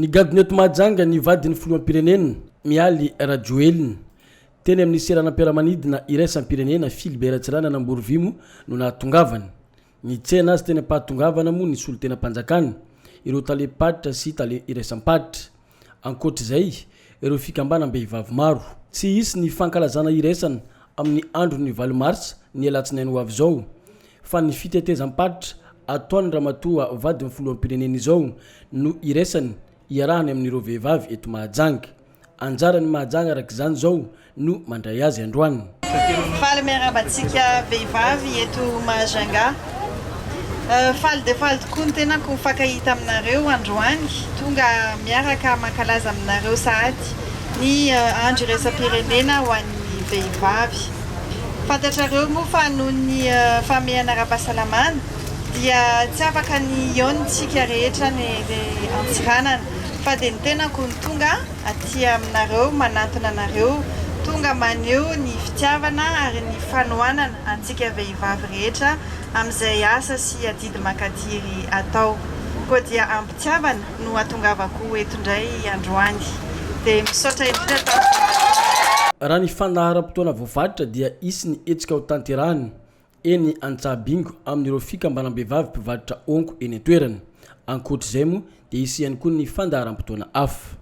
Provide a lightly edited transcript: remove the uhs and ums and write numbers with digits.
Ny Gadineto Mahajanga nivadiny filoham-pirenena mialy Rajoelina. Teny amin'ny seranam-piaramanidina iraisam-pirenena Philibert Ratsirana Namborovimo no nahatongavany. Ny tsena azy teny ampahatongavana moa ny solo tena mpanjakana, ireo talepatitra sy tale iraisam-patitra. Ankoatr'izay, ireo fikambanam-behivavy maro. Tsy hisy ny fankalazana iraisana amin'ny andron'ny 8 Mars ny alatsinainy ho avy izao, fa ny fitetezam-patitra ataon'ny ramatoa vadiny filoham-pirenena izao no iraisany iarahany amin'ireo vehivavy eto Mahajanga. Anjarany Mahajanga araka izany izao no mandray azy androany. Faly miarabantsika vehivavy eto Mahajanga. Faly dia faly tokoa ny tenako mifankahita aminareo androany, tonga miaraka mankalaza aminareo sahady ny andro iraisam-pirenena ho an'ny vehivavy. Fantatrareo moa fa noho ny famehana ara-pahasalamana dia tsy afaka ny ionitsika rehetra ny antsiranana, fa dia ny tenako ny tonga aty aminareo, manantona anareo, tonga maneho ny fitiavana ary ny fanohanana antsika vehivavy rehetra amin'izay asa sy adidy mankadiry atao. Koa dia ampitiavana no atongavako eto indray androany. Dia misaotra indrindra tao. Raha ny fandaharam-potoana voafaritra dia isy ny hetsika ho tanterahany eny Antsabingo amin'ireo fikambanam-behivavy mpivarotra onko eny an-toerana. Ankoatr'izay moa dia isy ihany koa ny fandaharam-potoana hafa.